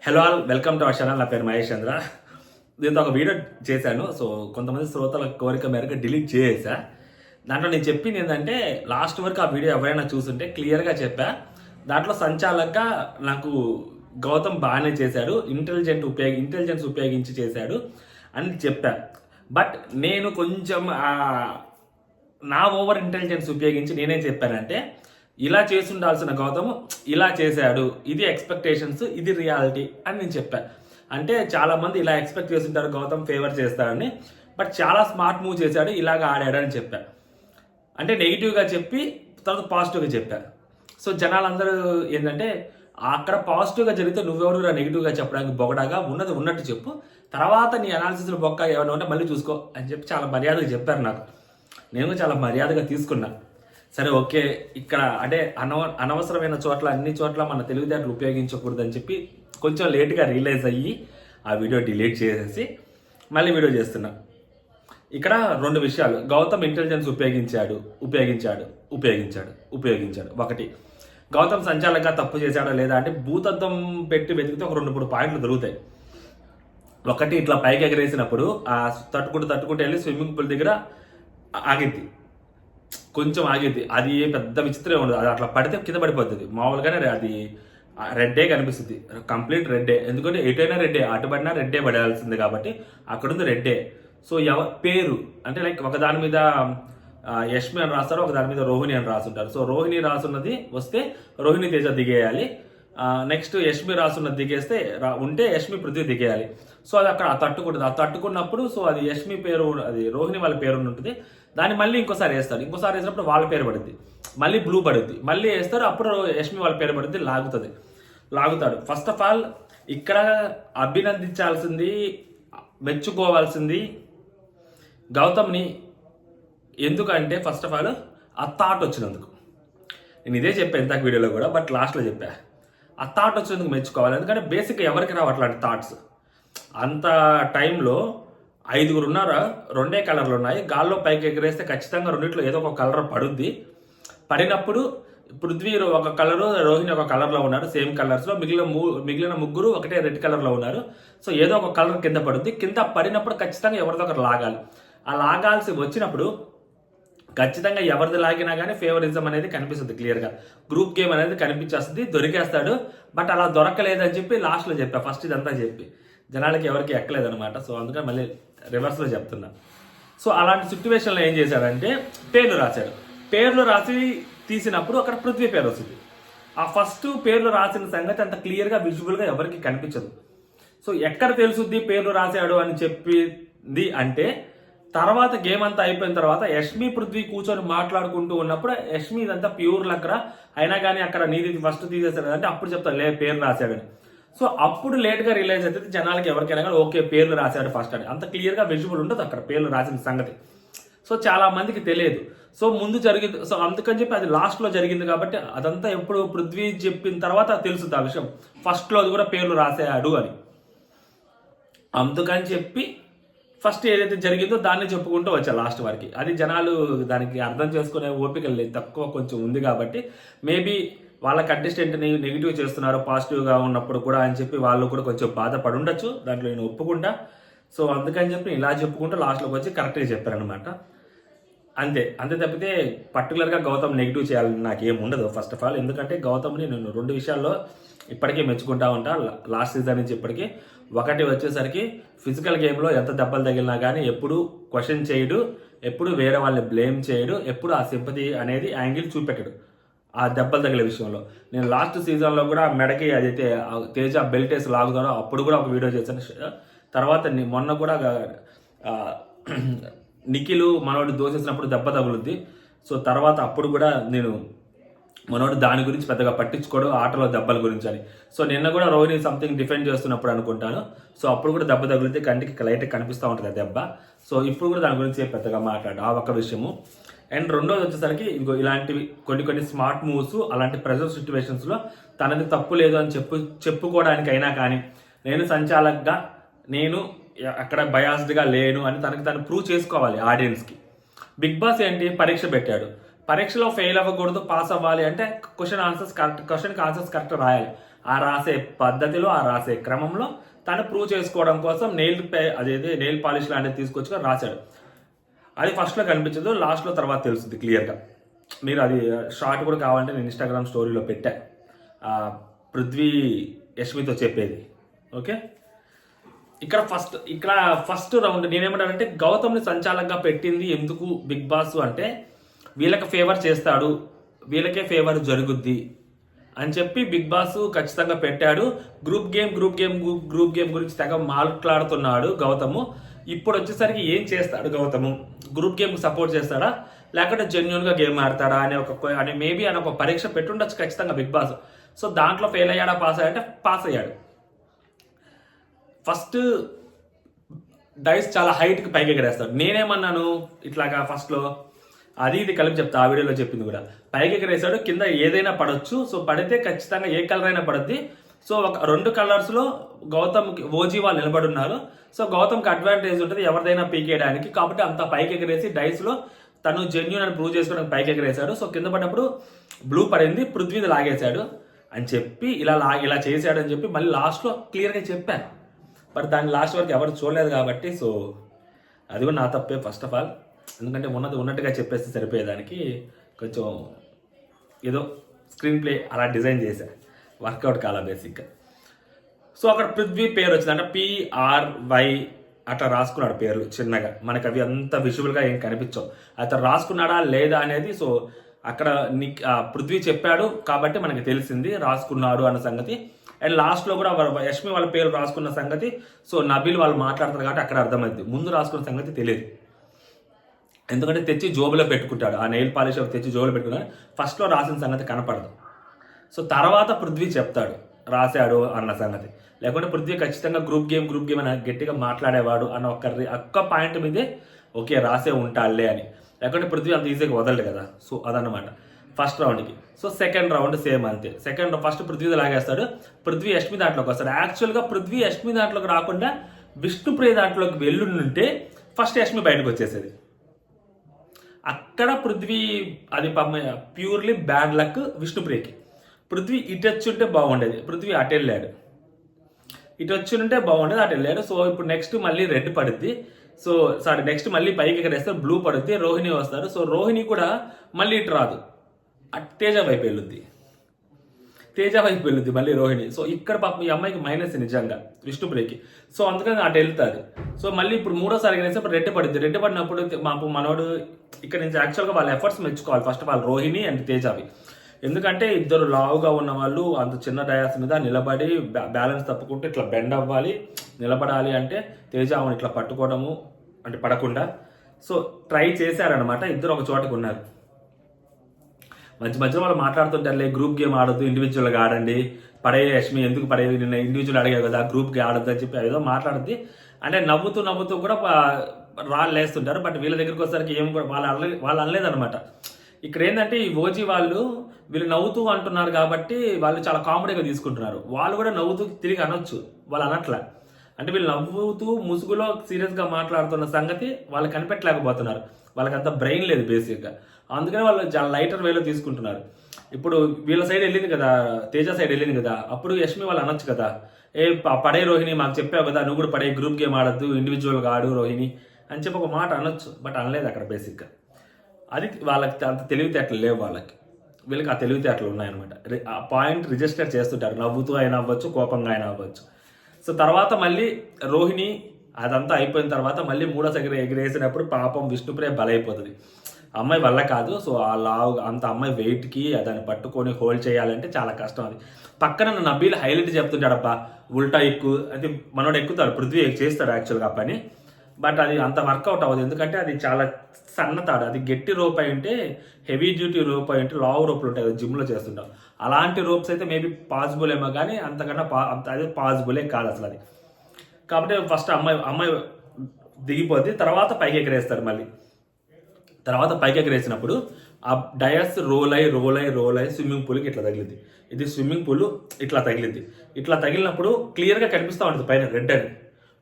Hello all, welcome to our channel. నా పేరు మహేష్ చంద్ర. దీంతో ఒక వీడియో చేశాను. సో కొంతమంది శ్రోతల కోరిక మేరకు డిలీట్ చేసా. దాంట్లో నేను చెప్పింది ఏంటంటే, లాస్ట్ వరకు ఆ వీడియో ఎవరైనా చూస్తుంటే క్లియర్గా చెప్పా. దాంట్లో సంచాలకంగా నాకు గౌతమ్ బాగానే చేశాడు, ఇంటెలిజెన్స్ ఉపయోగించి చేశాడు అని చెప్పా. బట్ నేను కొంచెం నా ఓవర్ ఇంటెలిజెన్స్ ఉపయోగించి నేనేం చెప్పానంటే, ఇలా చేస్తుండాల్సిన గౌతమ్ ఇలా చేశాడు, ఇది ఎక్స్పెక్టేషన్స్, ఇది రియాలిటీ అని నేను చెప్పాను. అంటే చాలామంది ఇలా ఎక్స్పెక్ట్ చేస్తుంటారు గౌతమ్ ఫేవర్ చేస్తాడని, బట్ చాలా స్మార్ట్ మూవ్ చేశాడు, ఇలాగ ఆడాడని చెప్పాను. అంటే నెగిటివ్గా చెప్పి తర్వాత పాజిటివ్గా చెప్పాను. సో జనాలందరూ ఏంటంటే, అక్కడ పాజిటివ్గా జరిగితే నువ్వెవరు నెగిటివ్గా చెప్పడానికి బొగడాగా ఉన్నది ఉన్నట్టు చెప్పు, తర్వాత నీ అనాలిసిస్లో బొక్క ఏమైనా ఉంటే మళ్ళీ చూసుకో అని చెప్పి చాలా మర్యాదగా చెప్పారు నాకు. నేను చాలా మర్యాదగా తీసుకున్నా. సరే ఓకే, ఇక్కడ అంటే అనవసరమైన చోట్ల అన్ని చోట్ల మన తెలివితేటలు ఉపయోగించకూడదని చెప్పి కొంచెం లేట్గా రియలైజ్ అయ్యి ఆ వీడియో డిలీట్ చేసేసి మళ్ళీ వీడియో చేస్తున్నా. ఇక్కడ రెండు విషయాలు. గౌతమ్ ఇంటెలిజెన్స్ ఉపయోగించాడు. ఒకటి, గౌతమ్ సంచాలకంగా తప్పు చేశాడా లేదా అంటే భూతత్వం పెట్టి వెతికితే ఒక 2-3 పాయింట్లు దొరుకుతాయి. ఒకటి, ఇట్లా పైకి ఎగరేసినప్పుడు ఆ తట్టుకుంటూ వెళ్ళి స్విమ్మింగ్ పూల్ దగ్గర ఆగింది, కొంచెం ఆగింది. అది పెద్ద విచిత్రం ఉండదు, అది అట్లా పడితే కింద పడిపోతుంది. మామూలుగానే అది రెడ్డే కనిపిస్తుంది, కంప్లీట్ రెడ్డే. ఎందుకంటే ఎటైనా రెడ్డే, అటు పడినా రెడ్డే పడాల్సింది కాబట్టి అక్కడుంది రెడ్డే. సో పేరు అంటే లైక్ ఒక దాని మీద యష్మి అని రాస్తారు, ఒక దాని మీద రోహిణి అని రాసుంటారు. సో రోహిణి రాసున్నది వస్తే రోహిణి తేజ దిగేయాలి. నెక్స్ట్ యష్మి రాసున్నది దిగేస్తే ఉంటే యష్మి పృథ్వీ దిగేయాలి. సో అది అక్కడ తట్టుకుంటుంది. ఆ తట్టుకున్నప్పుడు సో అది యష్మి పేరు, అది రోహిణి వాళ్ళ పేరు ఉంటుంది. దాన్ని మళ్ళీ ఇంకోసారి వేస్తారు. ఇంకోసారి వేసినప్పుడు వాళ్ళ పేరు పడుద్ది, మళ్ళీ బ్లూ పడుద్ది, మళ్ళీ వేస్తారు, అప్పుడు యష్మి వాళ్ళ పేరు పడుద్ది, లాగుతాడు. ఫస్ట్ ఆఫ్ ఆల్ ఇక్కడ అభినందించాల్సింది, మెచ్చుకోవాల్సింది గౌతమ్ని. ఎందుకంటే ఫస్ట్ ఆఫ్ ఆల్ ఆ థాట్ వచ్చినందుకు. నేను ఇదే చెప్పాను ఇంతకు వీడియోలో కూడా, బట్ లాస్ట్లో చెప్పా. ఆ థాట్ వచ్చినందుకు మెచ్చుకోవాలి. ఎందుకంటే బేసిక్గా ఎవరికి రావు అట్లాంటి థాట్స్. అంత టైంలో 5 ఉన్నారా, 2 కలర్లు ఉన్నాయి. గాల్లో పైకి ఎగరేస్తే ఖచ్చితంగా రెండిట్లో ఏదో ఒక కలర్ పడుద్ది. పడినప్పుడు పృథ్వీ ఒక కలరు, రోహిణి ఒక కలర్లో ఉన్నారు, సేమ్ కలర్స్లో. మిగిలిన ముగ్గురు ఒకటే రెడ్ కలర్లో ఉన్నారు. సో ఏదో ఒక కలర్ కింద పడుద్ది. కింద పడినప్పుడు ఖచ్చితంగా ఎవరిదో ఒకరు లాగాలి. ఆ లాగాల్సి వచ్చినప్పుడు ఖచ్చితంగా ఎవరిది లాగినా కానీ ఫేవరిజం అనేది కనిపిస్తుంది క్లియర్గా. గ్రూప్ గేమ్ అనేది కనిపించేస్తుంది, దొరికేస్తాడు. బట్ అలా దొరకలేదని చెప్పి లాస్ట్లో చెప్పా. ఫస్ట్ ఇదంతా చెప్పి జనాలకి ఎవరికి ఎక్కలేదనమాట. సో అందుకని మళ్ళీ రివర్స్లో చెప్తున్నా. సో అలాంటి సిచ్యువేషన్లో ఏం చేశాడంటే పేర్లు రాసి తీసినప్పుడు అక్కడ పృథ్వీ పేరు వస్తుంది. ఆ ఫస్ట్ పేర్లు రాసిన సంగతి అంత క్లియర్గా విజువల్గా ఎవరికి కనిపించదు. సో ఎక్కడ తెలుసుద్ది పేర్లు రాశాడు అని చెప్పింది అంటే, తర్వాత గేమ్ అంతా అయిపోయిన తర్వాత యష్మి పృథ్వీ కూర్చొని మాట్లాడుకుంటూ ఉన్నప్పుడు యష్మి ఇదంతా ప్యూర్ లక్కరా అయినా కానీ అక్కడ నీది ఫస్ట్ తీసేస్తాడు అంటే అప్పుడు చెప్తాడు పేరు రాశాడని. సో అప్పుడు లేట్గా రియలైజ్ అవుతుంది జనాలకి ఎవరికైనా కానీ, ఓకే పేర్లు రాశాడు ఫస్ట్ అని. అంత క్లియర్గా విజువల్ ఉండదు అక్కడ పేర్లు రాసిన సంగతి. సో చాలా మందికి తెలియదు. సో ముందు జరిగింది, సో అందుకని చెప్పి అది లాస్ట్లో జరిగింది కాబట్టి అదంతా ఎప్పుడు పృథ్వీ చెప్పిన తర్వాత తెలుస్తుంది ఆ విషయం. ఫస్ట్లో అది కూడా పేర్లు రాశాడు అని. అందుకని చెప్పి ఫస్ట్ ఏదైతే జరిగిందో దాన్ని చెప్పుకుంటూ వచ్చా లాస్ట్ వరకు. అది జనాలు దానికి అర్థం చేసుకునే ఓపిక లేదు, తక్కువ కొంచెం ఉంది కాబట్టి మేబీ వాళ్ళ కంటెస్టెంట్ని నెగిటివ్ చేస్తున్నారు పాజిటివ్గా ఉన్నప్పుడు కూడా అని చెప్పి వాళ్ళు కూడా కొంచెం బాధపడి ఉండొచ్చు. దాంట్లో నేను ఒప్పుకుంటా. సో అందుకని చెప్పి ఇలా చెప్పుకుంటూ లాస్ట్లోకి వచ్చి కరెక్ట్గా చెప్పారనమాట. అంతే తప్పితే పర్టికులర్గా గౌతమ్ నెగిటివ్ చేయాలని నాకేం ఉండదు ఫస్ట్ ఆఫ్ ఆల్. ఎందుకంటే గౌతమ్ని నేను 2 విషయాల్లో ఇప్పటికీ మెచ్చుకుంటా ఉంటా లాస్ట్ సీజన్ నుంచి ఇప్పటికీ. ఒకటి వచ్చేసరికి ఫిజికల్ గేమ్లో ఎంత దెబ్బలు తగిలినా కానీ ఎప్పుడు క్వశ్చన్ చేయడు, ఎప్పుడు వేరే వాళ్ళని బ్లేమ్ చేయడు, ఎప్పుడు ఆ సింపతి అనేది యాంగిల్ చూపెట్టడు ఆ దెబ్బలు తగిలే విషయంలో. నేను లాస్ట్ సీజన్లో కూడా మెడకి అదైతే తేజ బెల్ట్ వేసి లాగుతానో అప్పుడు కూడా ఒక వీడియో చేశాను. తర్వాత మొన్న కూడా నిఖిల్ మనోడు దోసేసినప్పుడు దెబ్బ తగులుద్ది. సో తర్వాత అప్పుడు కూడా నేను మనోడు దాని గురించి పెద్దగా పట్టించుకోడు, ఆటలో దెబ్బల గురించి అని. సో నిన్న కూడా రోహిణి సంథింగ్ డిఫెండ్ చేస్తున్నప్పుడు అనుకుంటాను. సో అప్పుడు కూడా దెబ్బ తగులుద్ది, కంటికి లైట్ కనిపిస్తూ ఉంటుంది ఆ దెబ్బ. సో ఇప్పుడు కూడా దాని గురించి పెద్దగా మాట్లాడు ఆ ఒక్క విషయము. అండ్ రెండోది వచ్చేసరికి ఇంకో ఇలాంటివి కొన్ని స్మార్ట్ మూవ్స్ అలాంటి ప్రెజర్ సిచ్యువేషన్స్లో తనది తప్పు లేదు అని చెప్పుకోవడానికైనా కానీ, నేను సంచాలకుగా నేను అక్కడ బయాస్డ్గా లేను అని తను ప్రూవ్ చేసుకోవాలి ఆడియన్స్కి. బిగ్ బాస్ ఏంటి, పరీక్ష పెట్టాడు. పరీక్షలో ఫెయిల్ అవ్వకూడదు, పాస్ అవ్వాలి అంటే క్వశ్చన్కి ఆన్సర్స్ కరెక్ట్ రాయాలి. ఆ రాసే పద్ధతిలో ఆ రాసే క్రమంలో తను ప్రూవ్ చేసుకోవడం కోసం నెయిల్ పాలిష్ లాంటిది తీసుకొచ్చుకొని రాశాడు. అది ఫస్ట్లో కనిపించదు, లాస్ట్లో తర్వాత తెలుస్తుంది క్లియర్గా. మీరు అది షార్ట్ కూడా కావాలంటే నేను ఇన్స్టాగ్రామ్ స్టోరీలో పెట్టా, పృథ్వీ యష్మితో చెప్పేది. ఓకే, ఇక్కడ ఫస్ట్ రౌండ్ నేనేమంటానంటే గౌతమ్ని సంచాలకంగా పెట్టింది ఎందుకు బిగ్ బాస్ అంటే వీళ్ళకి ఫేవర్ చేస్తాడు, వీళ్ళకే ఫేవర్ జరుగుద్ది అని చెప్పి బిగ్ బాస్ ఖచ్చితంగా పెట్టాడు. గ్రూప్ గేమ్ గురించి తెగ మాట్లాడుతున్నాడు గౌతము. ఇప్పుడు వచ్చేసరికి ఏం చేస్తాడు గౌతము? గ్రూప్ గేమ్కి సపోర్ట్ చేస్తాడా లేకపోతే జెన్యున్గా గేమ్ ఆడతాడా అనే మేబీ అని ఒక పరీక్ష పెట్టుండొచ్చు ఖచ్చితంగా బిగ్ బాస్. సో దాంట్లో ఫెయిల్ అయ్యాడా పాస్ అయ్యాడంటే పాస్ అయ్యాడు. ఫస్ట్ డైస్ చాలా హైట్కి పైకి ఎగరేస్తాడు. నేనేమన్నాను ఇట్లాగా ఫస్ట్లో అది ఇది కలిపి చెప్తా, ఆ వీడియోలో చెప్పింది కూడా. పైకి ఎగరేసాడు, కింద ఏదైనా పడవచ్చు. సో పడితే ఖచ్చితంగా ఏ కలర్ అయినా పడుద్ది. సో ఒక 2 కలర్స్లో గౌతమ్కి ఓజీ వాళ్ళు నిలబడి ఉన్నారు. సో గౌతమ్కి అడ్వాంటేజ్ ఉంటుంది ఎవరిదైనా పీకేయడానికి. కాబట్టి అంత పైకి ఎగరేసి డైస్లో తను జెన్యూన్ అని ప్రూవ్ చేసుకోవడానికి పైకి ఎగరేశాడు. సో కింద పడినప్పుడు బ్లూ పడింది, పృథ్వీది లాగేశాడు అని చెప్పి ఇలా చేశాడు అని చెప్పి మళ్ళీ లాస్ట్లో క్లియర్గా చెప్పాను. బట్ దాన్ని లాస్ట్ వరకు ఎవరు చూడలేదు కాబట్టి సో అది కూడా నా తప్పే ఫస్ట్ ఆఫ్ ఆల్. ఎందుకంటే ఉన్నట్టుగా చెప్పేస్తే సరిపోయేదానికి కొంచెం ఏదో స్క్రీన్ ప్లే అలా డిజైన్ చేశా, వర్కౌట్ కాలా బేసిక్గా. సో అక్కడ పృథ్వీ పేరు వచ్చింది, అంటే PRY అట్లా రాసుకున్నాడు పేరు చిన్నగా. మనకు అవి అంత విజువల్గా ఏం కనిపించవు. అతను రాసుకున్నాడా లేదా అనేది సో అక్కడ పృథ్వీ చెప్పాడు కాబట్టి మనకి తెలిసింది రాసుకున్నాడు అన్న సంగతి. అండ్ లాస్ట్లో కూడా యష్మి వాళ్ళ పేరు రాసుకున్న సంగతి సో నబీల్ వాళ్ళు మాట్లాడతారు కాబట్టి అక్కడ అర్థమైంది. ముందు రాసుకున్న సంగతి తెలియదు, ఎందుకంటే తెచ్చి జోబులో పెట్టుకుంటాడు. ఆ నెయిల్ పాలిష్ తెచ్చి జోబులో పెట్టుకున్నాడు, ఫస్ట్లో రాసిన సంగతి కనపడదు. సో తర్వాత పృథ్వీ చెప్తాడు రాశాడు అన్న సంగతి. లేకుంటే పృథ్వీ ఖచ్చితంగా గ్రూప్ గేమ్ అని గట్టిగా మాట్లాడేవాడు అన్న ఒక్క పాయింట్ మీదే ఓకే రాసే ఉంటాడులే అని. లేకుంటే పృథ్వీ అంత ఈజీగా వదలడు కదా. సో అదన్నమాట ఫస్ట్ రౌండ్కి. సో సెకండ్ రౌండ్ సేమ్ అంతే. ఫస్ట్ పృథ్వీ లాగేస్తాడు, పృథ్వీ యష్మి దాంట్లోకి వస్తాడు. యాక్చువల్గా పృథ్వీ యష్మి దాంట్లోకి రాకుండా విష్ణుప్రియ దాంట్లోకి వెళ్ళుంటే ఫస్ట్ యష్మి బయటకు వచ్చేసేది. అక్కడ పృథ్వీ అది ప్యూర్లీ బ్యాడ్ లక్ విష్ణుప్రియకి. పృథ్వీ ఇటు వచ్చి ఉంటే బాగుండేది, పృథ్వీ అటు వెళ్ళాడు. ఇటు వచ్చి ఉంటే బాగుండేది, అటు వెళ్ళాడు. సో ఇప్పుడు నెక్స్ట్ మళ్ళీ రెడ్ పడుద్ది. సో నెక్స్ట్ మళ్ళీ పైకి ఎగరేస్తే బ్లూ పడుద్ది, రోహిణి వస్తారు. సో రోహిణి కూడా మళ్ళీ ఇటు రాదు, తేజ వైపు వెళ్ళుద్ది మళ్ళీ రోహిణి. సో ఇక్కడ పాపం ఈ అమ్మాయికి మైనస్ నిజంగా విష్ణుప్రియకి. సో అందుకని అటు వెళ్తారు. సో మళ్ళీ ఇప్పుడు మూడోసారి ఎగరేస్తే ఇప్పుడు రెడ్ పడుద్ది. రెడ్ పడినప్పుడు మాకు మనోడు ఇక్కడ నుంచి యాక్చువల్గా వాళ్ళ ఎఫర్ట్స్ మెచ్చుకోవాలి first of all, Rohini and Tejaswi. ఎందుకంటే ఇద్దరు లావుగా ఉన్న వాళ్ళు అంత చిన్న డయాస్ మీద నిలబడి బ్యాలెన్స్ తప్పుకుంటే ఇట్లా బెండ్ అవ్వాలి, నిలబడాలి. అంటే తేజ ఆమెను ఇట్లా పట్టుకోవడము అంటే పడకుండా సో ట్రై చేశారనమాట. ఇద్దరు ఒక చోటకు ఉన్నారు. మధ్యలో వాళ్ళు మాట్లాడుతుంటారులే, గ్రూప్ గేమ్ ఆడొద్దు, ఇండివిజువల్గా ఆడండి, పడే యష్మి ఎందుకు పడేవి, నిన్న ఇండివిజువల్ అడిగావు కదా గ్రూప్కి ఆడొద్దు అని చెప్పి ఏదో మాట్లాడుద్ది. అంటే నవ్వుతూ కూడా రాళ్ళు వేస్తుంటారు. బట్ వీళ్ళ దగ్గరికి వచ్చేసరికి ఏం కూడా వాళ్ళు అనలేదన్నమాట. ఇక్కడ ఏంటంటే ఈ ఓజీ వీళ్ళు నవ్వుతూ అంటున్నారు కాబట్టి వాళ్ళు చాలా కామెడీగా తీసుకుంటున్నారు. వాళ్ళు కూడా నవ్వుతూ తిరిగి అనొచ్చు, వాళ్ళు అనట్లా. అంటే వీళ్ళు నవ్వుతూ ముసుగులో సీరియస్గా మాట్లాడుతున్న సంగతి వాళ్ళు కనిపెట్టలేకపోతున్నారు. వాళ్ళకి అంత బ్రెయిన్ లేదు బేసిక్గా. అందుకని వాళ్ళు చాలా లైటర్ వేలో తీసుకుంటున్నారు. ఇప్పుడు వీళ్ళ సైడ్ వెళ్ళింది కదా, తేజ సైడ్ వెళ్ళింది కదా, అప్పుడు యష్మి వాళ్ళు అనొచ్చు కదా, పడే రోహిణి మాకు చెప్పావు కదా, నువ్వు కూడా పడే గ్రూప్ గేమ్ ఆడద్దు, ఇండివిజువల్గా ఆడు రోహిణి అని చెప్పి ఒక మాట అనొచ్చు. బట్ అనలేదు అక్కడ బేసిక్గా. అది వాళ్ళకి అంత తెలివితేటలు లేవు వాళ్ళకి. వీళ్ళకి ఆ తెలివితేటలు ఉన్నాయన్నమాట. ఆ పాయింట్ రిజిస్టర్ చేస్తుంటారు, నవ్వుతూ అయినా అవ్వచ్చు, కోపంగా అయినా అవ్వచ్చు. సో తర్వాత మళ్ళీ రోహిణి అదంతా అయిపోయిన తర్వాత మళ్ళీ మూడోసారి ఎగిరేసినప్పుడు పాపం విష్ణుప్రియ బలైపోతుంది. అమ్మాయి వల్ల కాదు. సో ఆ లావు అంత అమ్మాయి వెయిట్కి దాన్ని పట్టుకొని హోల్డ్ చేయాలంటే చాలా కష్టం. అది పక్కన నబీల్ హైలైట్ చెప్తుంటాడు, అబ్బా ఉల్టా ఎక్కువ అది మనోడు ఎక్కుతాడు, పృథ్వీ చేస్తాడు యాక్చువల్గా ఆ పని. బట్ అది అంత వర్కౌట్ అవ్వదు, ఎందుకంటే అది చాలా సన్నతాడు. అది గట్టి రోప్ అయి ఉంటే, హెవీ డ్యూటీ రోప్ అయి ఉంటే, లావు రోపులు ఉంటాయి కదా జిమ్లో చేస్తుంటాం, అలాంటి రోప్స్ అయితే మేబీ పాసిబుల్ ఏమో, కానీ అంతకన్నా అది పాసిబులే కాదు అసలు అది. కాబట్టి ఫస్ట్ అమ్మాయి దిగిపోద్ది, తర్వాత పైకి ఎగరేస్తారు. మళ్ళీ తర్వాత పైకి ఎగరేసినప్పుడు ఆ డయస్ రోల్ అయి స్విమ్మింగ్ పూల్కి ఇట్లా తగిలింది. ఇది స్విమ్మింగ్ పూల్ ఇట్లా తగిలింది. ఇట్లా తగిలినప్పుడు క్లియర్గా కనిపిస్తూ ఉంటుంది పైన రెడ్ అని,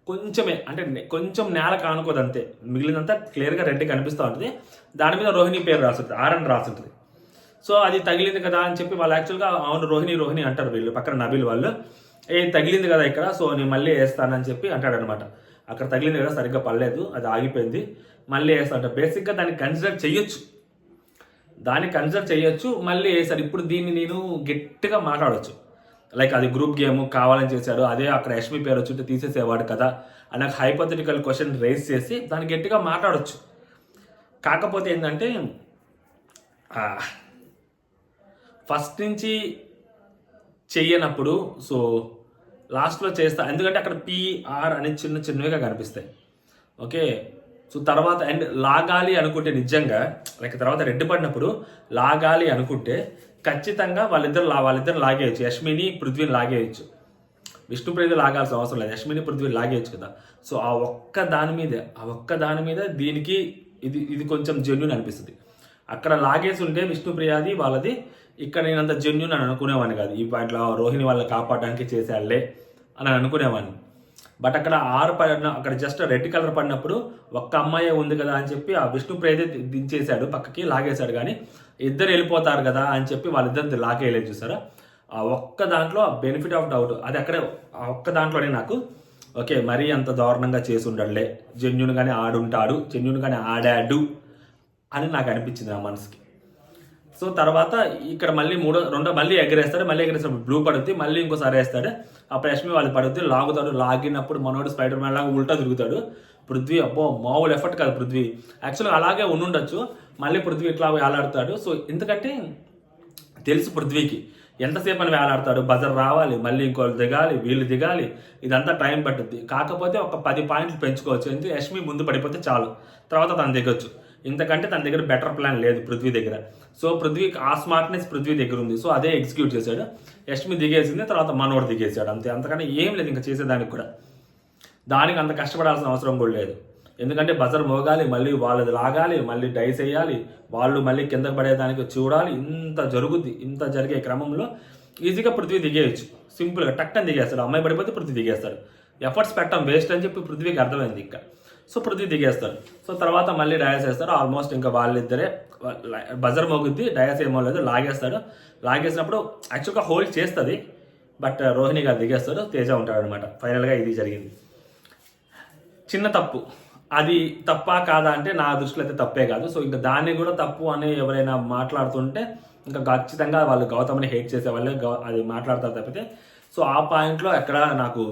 కొంచెమే అంటే కొంచెం నేల కానుకోదు అంతే, మిగిలినంతా క్లియర్గా రెడ్ కనిపిస్తూ ఉంటుంది. దాని మీద రోహిణి పేరు రాసుంటుంది, ఆర్ అని రాసుంటుంది. సో అది తగిలింది కదా అని చెప్పి వాళ్ళు యాక్చువల్గా అవును రోహిణి అంటారు వీళ్ళు పక్కన నబీల్ వాళ్ళు, తగిలింది కదా ఇక్కడ, సో నేను మళ్ళీ వేస్తానని చెప్పి అంటాడనమాట. అక్కడ తగిలింది కదా, సరిగ్గా పడలేదు, అది ఆగిపోయింది, మళ్ళీ వేస్తాడు. బేసిక్గా దాన్ని కన్సిడర్ చేయొచ్చు, మళ్ళీ వేస్తాడు. ఇప్పుడు దీన్ని నేను గట్టిగా మాట్లాడవచ్చు, లైక్ అది గ్రూప్ గేమ్ కావాలని చేశాడు, అదే అక్కడ యష్మి పేరు వచ్చి తీసేసేవాడు కదా అని నాకు హైపోథెటికల్ క్వశ్చన్ రేస్ చేసి దాన్ని గట్టిగా మాట్లాడవచ్చు. కాకపోతే ఏంటంటే ఫస్ట్ నుంచి చెయ్యనప్పుడు సో లాస్ట్లో చేస్తా, ఎందుకంటే అక్కడ పిఆర్ అని చిన్నవిగా కనిపిస్తాయి. ఓకే, సో తర్వాత అండ్ లాగాలి అనుకుంటే నిజంగా లైక్ తర్వాత రెడ్ పడినప్పుడు లాగాలి అనుకుంటే ఖచ్చితంగా వాళ్ళిద్దరు లాగేయచ్చు, యష్మిని పృథ్వీని లాగేయచ్చు. విష్ణుప్రియ లాగాల్సిన అవసరం లేదు, యష్మిని పృథ్వీని లాగేయచ్చు కదా. సో ఆ ఒక్క దాని మీద దీనికి ఇది కొంచెం జెన్యూన్ అనిపిస్తుంది. అక్కడ లాగేసి ఉంటే విష్ణుప్రియాది వాళ్ళది, ఇక్కడ నేను అంత జెన్యూన్ అని అనుకునేవాడిని కాదు. ఈ పాయింట్లో రోహిణి వాళ్ళని కాపాడడానికి చేసేయాలే అని అనుకునేవాడిని. బట్ అక్కడ అక్కడ జస్ట్ రెడ్ కలర్ పడినప్పుడు ఒక్క అమ్మాయి ఉంది కదా అని చెప్పి ఆ విష్ణుప్రియదే దించేశాడు, పక్కకి లాగేశాడు. కానీ ఇద్దరు వెళ్ళిపోతారు కదా అని చెప్పి వాళ్ళిద్దరు లాగేయలేదు చూసారా. ఆ ఒక్క దాంట్లో బెనిఫిట్ ఆఫ్ డౌట్ అది అక్కడే, ఆ ఒక్క దాంట్లోనే నాకు ఓకే మరీ అంత దారుణంగా చేసి ఉండడులే, జెన్యూన్గానే ఆడాడు అని నాకు అనిపించింది నా మనసుకి. సో తర్వాత ఇక్కడ మళ్ళీ మళ్ళీ ఎగరేసినప్పుడు బ్లూ పడుద్ది, మళ్ళీ ఇంకోసారి వేస్తాడు. అప్పుడు యష్మి వాళ్ళు పడుద్ది, లాగినప్పుడు మనోడు స్పైడర్ మ్యాన్ లాగా ఉల్టా తిరుగుతాడు. పృథ్వీ అబ్బో మామూలు ఎఫర్ట్ కాదు పృథ్వీ, యాక్చువల్గా అలాగే ఉండుండొచ్చు, మళ్ళీ పృథ్వీ ఇట్లా వేలాడుతాడు. సో ఎందుకంటే తెలుసు పృథ్వీకి ఎంతసేపు అని వేలాడతాడు, బజర్ రావాలి, మళ్ళీ ఇంకోళ్ళు దిగాలి, వీళ్ళు దిగాలి, ఇదంతా టైం పట్టుద్ది. కాకపోతే ఒక 10 పాయింట్లు పెంచుకోవచ్చు, ఎందుకంటే యష్మి ముందు పడిపోతే చాలు, తర్వాత తను దిగొచ్చు. ఇంతకంటే తన దగ్గర బెటర్ ప్లాన్ లేదు పృథ్వీ దగ్గర. సో ఆ స్మార్ట్నెస్ పృథ్వీ దగ్గర ఉంది, సో అదే ఎగ్జిక్యూట్ చేశాడు. యష్మి దిగేసింది, తర్వాత మనోడు దిగేశాడు, అంతే. అంతకన్నా ఏం లేదు ఇంకా చేసేదానికి కూడా. దానికి అంత కష్టపడాల్సిన అవసరం కూడా లేదు, ఎందుకంటే బజర్ మోగాలి, మళ్ళీ వాళ్ళది లాగాలి, మళ్ళీ డైస్ వేయాలి, వాళ్ళు మళ్ళీ కింద పడేదానికి చూడాలి, ఇంత జరిగే క్రమంలో ఈజీగా పృథ్వీ దిగేయచ్చు, సింపుల్గా టక్కని దిగేస్తాడు. అమ్మాయి పడిపోతే పృథ్వీ దిగేస్తాడు, ఎఫర్ట్స్ పెట్టడం వేస్ట్ అని చెప్పి పృథ్వీకి అర్థమైంది ఇంకా. సో పృథ్వీ దిగేస్తారు. సో తర్వాత మళ్ళీ డయాస్ వేస్తారు. ఆల్మోస్ట్ ఇంకా వాళ్ళిద్దరే బజర్ మోగుద్ది, డయాస్ ఏమో లేదు, లాగేసినప్పుడు యాక్చువల్గా హోల్డ్ చేస్తుంది, బట్ రోహిణి గారు దిగేస్తారు, తేజ ఉంటాడు అనమాట. ఫైనల్గా ఇది జరిగింది. చిన్న తప్పు, అది తప్పా కాదా అంటే నా దృష్టిలో అయితే తప్పే కాదు. సో ఇంకా దాన్ని కూడా తప్పు అని ఎవరైనా మాట్లాడుతుంటే ఇంకా ఖచ్చితంగా వాళ్ళు గౌతమ్ని హేట్ చేసే వాళ్ళే అది మాట్లాడతారు తప్పితే. సో ఆ పాయింట్లో ఎక్కడ నాకు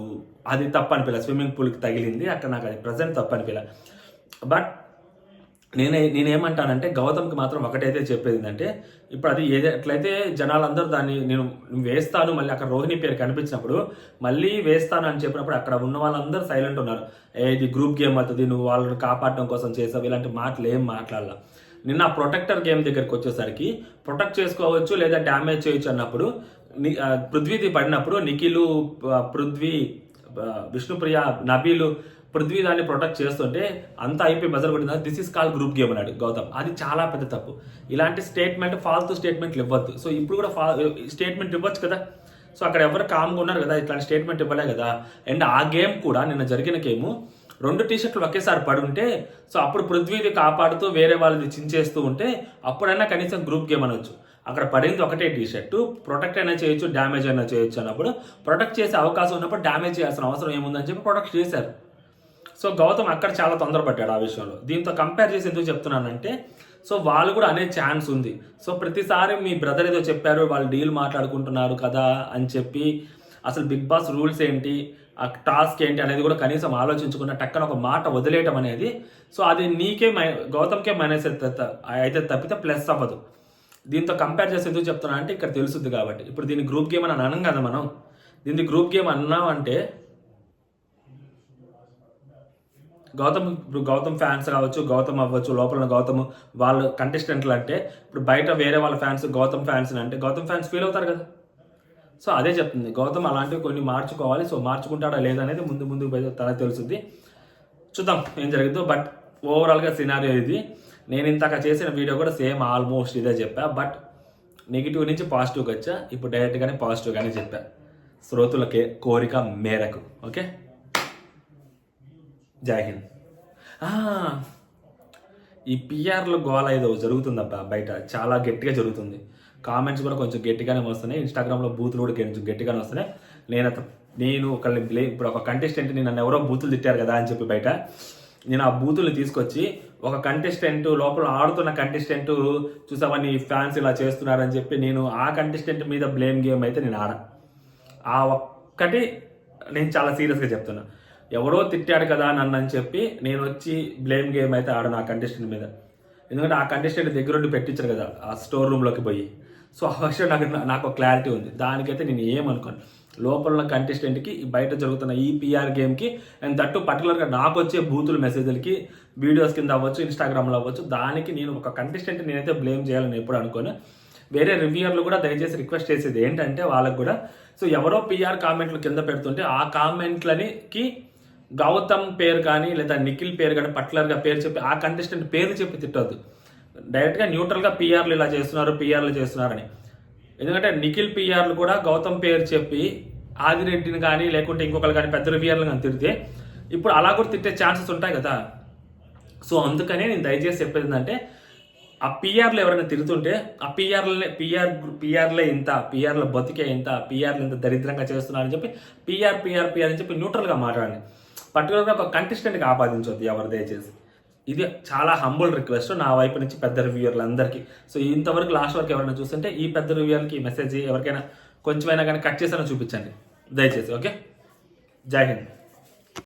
అది తప్పు అనిపించలేదు. స్విమ్మింగ్ పూల్కి తగిలింది అక్కడ నాకు అది ప్రజెంట్ తప్పు అనిపించలేదు. బట్ నేనేమంటానంటే గౌతమ్కి మాత్రం ఒకటైతే చెప్పేది ఏంటంటే, ఇప్పుడు అది ఎట్లయితే జనాలందరూ దాన్ని నేను వేస్తాను, మళ్ళీ అక్కడ రోహిణి పేరు కనిపించినప్పుడు మళ్ళీ వేస్తాను అని చెప్పినప్పుడు అక్కడ ఉన్న వాళ్ళందరూ సైలెంట్ ఉన్నారు. ఇది గ్రూప్ గేమ్ అవుతుంది, నువ్వు వాళ్ళని కాపాడటం కోసం చేసావు, ఇలాంటి మాటలు ఏం మాట్లాడాల. నిన్న ప్రొటెక్టర్ గేమ్ దగ్గరికి వచ్చేసరికి ప్రొటెక్ట్ చేసుకోవచ్చు లేదా డ్యామేజ్ చేయొచ్చు అన్నప్పుడు పృథ్వీది పడినప్పుడు నిఖిలు, పృథ్వీ, విష్ణుప్రియ, నబీలు పృథ్వీ దాన్ని ప్రొటెక్ట్ చేస్తుంటే అంతా అయిపోయి బజర్ కొట్టింది, this is call group game అన్నాడు గౌతమ్. అది చాలా పెద్ద తప్పు. ఇలాంటి ఫాల్తూ స్టేట్మెంట్లు ఇవ్వద్దు. సో ఇప్పుడు కూడా స్టేట్మెంట్ ఇవ్వచ్చు కదా. సో అక్కడ ఎవరు కామ్గా ఉన్నారు కదా, ఇట్లాంటి స్టేట్మెంట్ ఇవ్వలే కదా. అండ్ ఆ గేమ్ కూడా నిన్న జరిగిన గేమ్ 2 టీ-షర్ట్లు ఒకేసారి పడుంటే, సో అప్పుడు పృథ్వీది కాపాడుతూ వేరే వాళ్ళది చించేస్తూ ఉంటే అప్పుడైనా కనీసం గ్రూప్ గేమ్ అనొచ్చు. అక్కడ పడింది ఒకటే టీ-షర్టు, ప్రొటెక్ట్ అయినా చేయొచ్చు, డ్యామేజ్ అయినా చేయొచ్చు అన్నప్పుడు ప్రొటెక్ట్ చేసే అవకాశం ఉన్నప్పుడు డ్యామేజ్ చేయాల్సిన అవసరం ఏముందని చెప్పి ప్రొటెక్ట్ చేశారు. సో గౌతమ్ అక్కడ చాలా తొందరపడ్డాడు ఆ విషయంలో. దీంతో కంపేర్ చేసి ఎందుకు చెప్తున్నానంటే, సో వాళ్ళు కూడా అనే ఛాన్స్ ఉంది. సో ప్రతిసారి మీ బ్రదర్ ఏదో చెప్పారు, వాళ్ళు డీల్ మాట్లాడుకుంటున్నారు కదా అని చెప్పి అసలు బిగ్ బాస్ రూల్స్ ఏంటి, ఆ టాస్క్ ఏంటి అనేది కూడా కనీసం ఆలోచించుకున్న టక్కన ఒక మాట వదిలేయటం అనేది, సో అది గౌతమ్కే మైనస్ అయితే తప్పితే ప్లస్ అవ్వదు. దీంతో కంపేర్ చేసి ఎందుకు చెప్తున్నా అంటే ఇక్కడ తెలుసుద్ది కాబట్టి. ఇప్పుడు దీన్ని గ్రూప్ గేమ్ అని అనం కదా మనం, దీన్ని గ్రూప్ గేమ్ అన్నామంటే గౌతమ్ ఫ్యాన్స్ కావచ్చు, గౌతమ్ అవ్వచ్చు, లోపల గౌతమ్ వాళ్ళ కంటెస్టెంట్లు అంటే ఇప్పుడు బయట వేరే వాళ్ళ ఫ్యాన్స్ గౌతమ్ ఫ్యాన్స్ అంటే గౌతమ్ ఫ్యాన్స్ ఫీల్ అవుతారు కదా. సో అదే చెప్తుంది, గౌతమ్ అలాంటివి కొన్ని మార్చుకోవాలి. సో మార్చుకుంటాడా లేదా అనేది ముందు తనకు తెలుస్తుంది. చూద్దాం ఏం జరిగిందో. బట్ ఓవరాల్గా సినారియో ఇది. నేను ఇంతక చేసిన వీడియో కూడా సేమ్ ఆల్మోస్ట్ ఇదే చెప్పా. బట్ నెగిటివ్ నుంచి పాజిటివ్కి వచ్చా, ఇప్పుడు డైరెక్ట్గానే పాజిటివ్గానే చెప్పా, శ్రోతులకే కోరిక మేరకు. ఓకే, జై హింద్. ఈ పిఆర్లో గోల ఏదో జరుగుతుందబ్బా బయట, చాలా గట్టిగా జరుగుతుంది. కామెంట్స్ కూడా కొంచెం గట్టిగానే వస్తున్నాయి, ఇన్స్టాగ్రామ్లో బూతులు కూడా కొంచెం గట్టిగానే వస్తున్నాయి. నేను ఒకళ్ళని ఇప్పుడు ఒక కంటెస్టెంట్ నన్ను ఎవరో బూతులు తిట్టారు కదా అని చెప్పి బయట నేను ఆ బూతుల్ని తీసుకొచ్చి ఒక కంటెస్టెంట్ లోపల ఆడుతున్న కంటెస్టెంట్ చూసావా నీ ఫ్యాన్స్ ఇలా చేస్తున్నారని చెప్పి నేను ఆ కంటెస్టెంట్ మీద బ్లేమ్ గేమ్ అయితే నేను ఆ ఒక్కటి నేను చాలా సీరియస్గా చెప్తున్నా. ఎవరో తిట్టాడు కదా నన్ను అని చెప్పి నేను వచ్చి బ్లేమ్ గేమ్ అయితే ఆడను ఆ కంటెస్టెంట్ మీద. ఎందుకంటే ఆ కంటెస్టెంట్ దగ్గరుండి పెట్టించారు కదా ఆ స్టోర్ రూమ్లోకి పోయి. సో ఆ విషయం నాకు క్లారిటీ ఉంది, దానికైతే నేను ఏమనుకోను. లోపల ఉన్న కంటెస్టెంట్కి బయట జరుగుతున్న ఈ పిఆర్ గేమ్కి అండ్ దట్టు పర్టికులర్గా నాకు వచ్చే బూతుల మెసేజ్లకి వీడియోస్ కింద అవ్వచ్చు, ఇన్స్టాగ్రామ్లో అవ్వచ్చు, దానికి నేను ఒక కంటెస్టెంట్ నేనైతే బ్లేమ్ చేయాలని ఎప్పుడు అనుకోను. వేరే రివ్యూయర్లు కూడా దయచేసి రిక్వెస్ట్ చేసేది ఏంటంటే వాళ్ళకు కూడా, సో ఎవరో పిఆర్ కామెంట్లు కింద పెడుతుంటే ఆ కామెంట్లకి గౌతమ్ పేరు కానీ లేదా నిఖిల్ పేరు కానీ పర్టికులర్గా పేరు చెప్పి ఆ కంటెస్టెంట్ పేరు చెప్పి తిట్టొద్దు. డైరెక్ట్గా న్యూట్రల్గా పిఆర్లు ఇలా చేస్తున్నారు, పిఆర్లు చేస్తున్నారని. ఎందుకంటే నిఖిల్ పిఆర్లు కూడా గౌతమ్ పేరు చెప్పి ఆదిరెడ్డిని కానీ లేకుంటే ఇంకొకరు కానీ పెద్ద రివ్యూయర్లు కానీ తిడితే ఇప్పుడు అలా కూడా తిట్టే ఛాన్సెస్ ఉంటాయి కదా. సో అందుకనే నేను దయచేసి చెప్పేది ఏంటంటే ఆ పిఆర్లు ఎవరైనా తిరుగుతుంటే ఆ పిఆర్లే ఇంత, పిఆర్ల బతికే ఇంత, పిఆర్లు ఇంత దరిద్రంగా చేస్తున్నారని చెప్పి పిఆర్ అని చెప్పి న్యూట్రల్గా మాట్లాడండి. పర్టికులర్గా ఒక కంటెస్టెంట్కి ఆపాదించవద్దు ఎవరు దయచేసి. ఇది చాలా హంబుల్ రిక్వెస్ట్ నా వైపు నుంచి పెద్ద రివ్యూయర్లు అందరికీ. సో ఇంతవరకు లాస్ట్ వరకు ఎవరైనా చూస్తుంటే ఈ పెద్ద రివ్యూయర్కి మెసేజ్ ఎవరికైనా కొంచెమైనా కానీ కట్ చేసినా చూపించండి దయచేసి. ఓకే, జై హింద్.